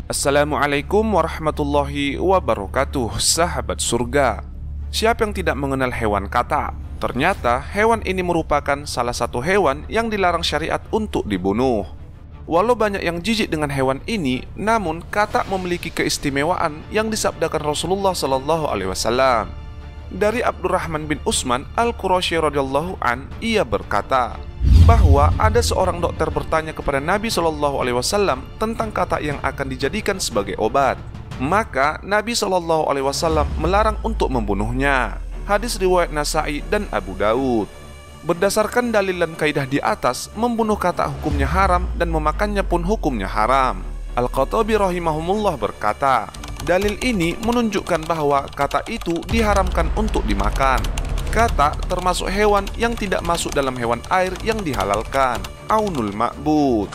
Assalamualaikum warahmatullahi wabarakatuh. Sahabat surga, siapa yang tidak mengenal hewan kata? Ternyata hewan ini merupakan salah satu hewan yang dilarang syariat untuk dibunuh. Walau banyak yang jijik dengan hewan ini, namun kata memiliki keistimewaan yang disabdakan Rasulullah SAW. Dari Abdurrahman bin Utsman Al-Qurasyi radhiyallahu an, ia berkata bahwa ada seorang dokter bertanya kepada Nabi SAW tentang kata yang akan dijadikan sebagai obat. Maka Nabi SAW melarang untuk membunuhnya. Hadis riwayat Nasai dan Abu Daud. Berdasarkan dalil dan kaidah di atas, membunuh kata hukumnya haram dan memakannya pun hukumnya haram. Al-Khattabi rahimahumullah berkata, dalil ini menunjukkan bahwa kata itu diharamkan untuk dimakan. Kata termasuk hewan yang tidak masuk dalam hewan air yang dihalalkan. Aunul ma'bud.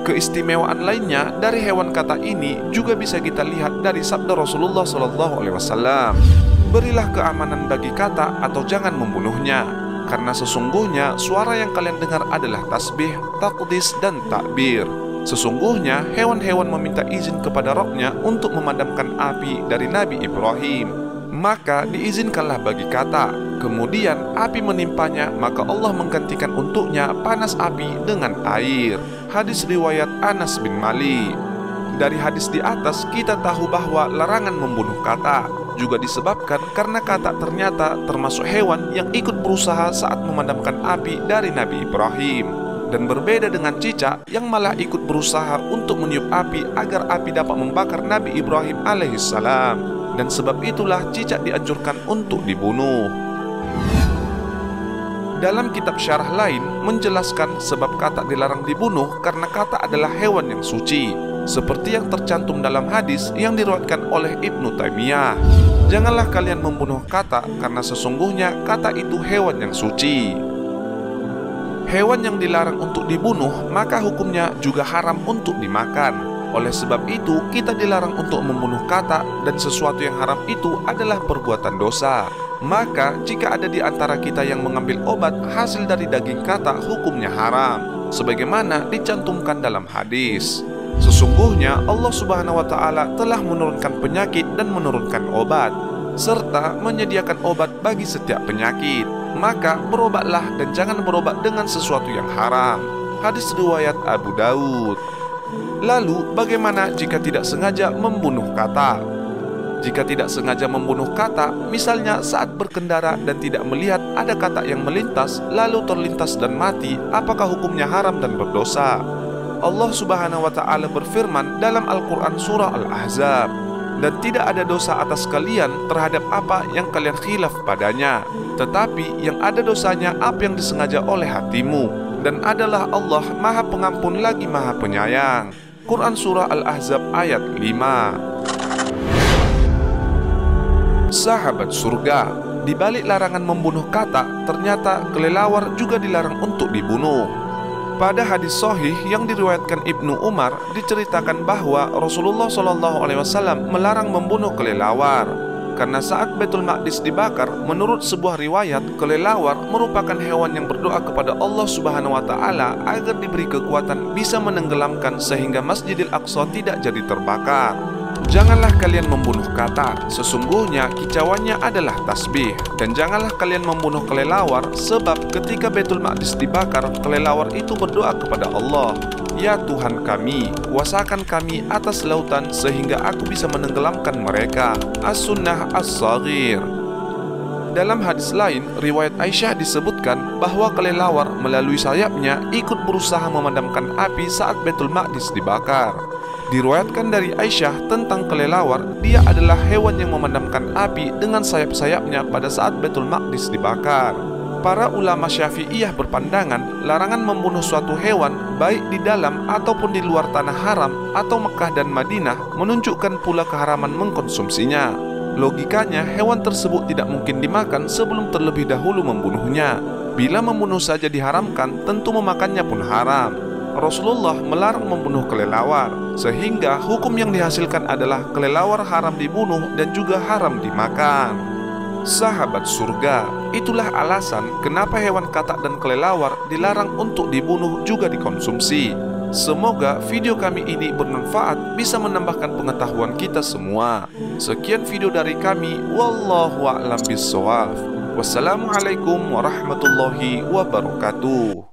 Keistimewaan lainnya dari hewan kata ini juga bisa kita lihat dari sabda Rasulullah SAW. Berilah keamanan bagi kata atau jangan membunuhnya, karena sesungguhnya suara yang kalian dengar adalah tasbih, taqdis, dan takbir. Sesungguhnya hewan-hewan meminta izin kepada Rabbnya untuk memadamkan api dari Nabi Ibrahim. Maka diizinkanlah bagi kata. Kemudian api menimpanya, maka Allah menggantikan untuknya panas api dengan air. Hadis riwayat Anas bin Malik. Dari hadis di atas kita tahu bahwa larangan membunuh kata juga disebabkan karena kata ternyata termasuk hewan yang ikut berusaha saat memadamkan api dari Nabi Ibrahim. Dan berbeda dengan cicak yang malah ikut berusaha untuk meniup api agar api dapat membakar Nabi Ibrahim alaihissalam. Dan sebab itulah cicak dianjurkan untuk dibunuh. Dalam kitab syarah lain menjelaskan sebab kata dilarang dibunuh karena kata adalah hewan yang suci, seperti yang tercantum dalam hadis yang diriwayatkan oleh Ibnu Taimiyah. Janganlah kalian membunuh kata karena sesungguhnya kata itu hewan yang suci. Hewan yang dilarang untuk dibunuh maka hukumnya juga haram untuk dimakan. Oleh sebab itu kita dilarang untuk membunuh kata, dan sesuatu yang haram itu adalah perbuatan dosa. Maka jika ada di antara kita yang mengambil obat hasil dari daging kata, hukumnya haram, sebagaimana dicantumkan dalam hadis. Sesungguhnya Allah Subhanahu wa Ta'ala telah menurunkan penyakit dan menurunkan obat, serta menyediakan obat bagi setiap penyakit. Maka berobatlah dan jangan berobat dengan sesuatu yang haram. Hadis riwayat Abu Daud. Lalu bagaimana jika tidak sengaja membunuh kata? Jika tidak sengaja membunuh kata, misalnya saat berkendara dan tidak melihat ada kata yang melintas, lalu terlintas dan mati, apakah hukumnya haram dan berdosa? Allah Subhanahu wa Ta'ala berfirman dalam Al-Quran surah Al-Ahzab, dan tidak ada dosa atas kalian terhadap apa yang kalian khilaf padanya, tetapi yang ada dosanya apa yang disengaja oleh hatimu, dan adalah Allah Maha Pengampun lagi Maha Penyayang. Quran surah Al-Ahzab ayat 5. Sahabat surga, di balik larangan membunuh kata, ternyata kelelawar juga dilarang untuk dibunuh. Pada hadis sahih yang diriwayatkan Ibnu Umar diceritakan bahwa Rasulullah SAW melarang membunuh kelelawar. Karena saat Baitul Maqdis dibakar, menurut sebuah riwayat, kelelawar merupakan hewan yang berdoa kepada Allah Subhanahu wa Ta'ala agar diberi kekuatan bisa menenggelamkan sehingga Masjidil Aqsa tidak jadi terbakar. Janganlah kalian membunuh kata, sesungguhnya kicauannya adalah tasbih. Dan janganlah kalian membunuh kelelawar, sebab ketika Baitul Maqdis dibakar, kelelawar itu berdoa kepada Allah, ya Tuhan kami, kuasakan kami atas lautan sehingga aku bisa menenggelamkan mereka. As-Sunnah As-Saghir. Dalam hadis lain, riwayat Aisyah disebutkan bahwa kelelawar melalui sayapnya ikut berusaha memadamkan api saat Baitul Maqdis dibakar. Diriwayatkan dari Aisyah tentang kelelawar, dia adalah hewan yang memadamkan api dengan sayap-sayapnya pada saat Baitul Maqdis dibakar. Para ulama Syafi'iyah berpandangan larangan membunuh suatu hewan baik di dalam ataupun di luar tanah haram atau Mekah dan Madinah menunjukkan pula keharaman mengkonsumsinya. Logikanya hewan tersebut tidak mungkin dimakan sebelum terlebih dahulu membunuhnya. Bila membunuh saja diharamkan, tentu memakannya pun haram. Rasulullah melarang membunuh kelelawar, sehingga hukum yang dihasilkan adalah kelelawar haram dibunuh dan juga haram dimakan. Sahabat surga, itulah alasan kenapa hewan katak dan kelelawar dilarang untuk dibunuh juga dikonsumsi. Semoga video kami ini bermanfaat, bisa menambahkan pengetahuan kita semua. Sekian video dari kami, wallahu a'lam bishawab. Wassalamualaikum warahmatullahi wabarakatuh.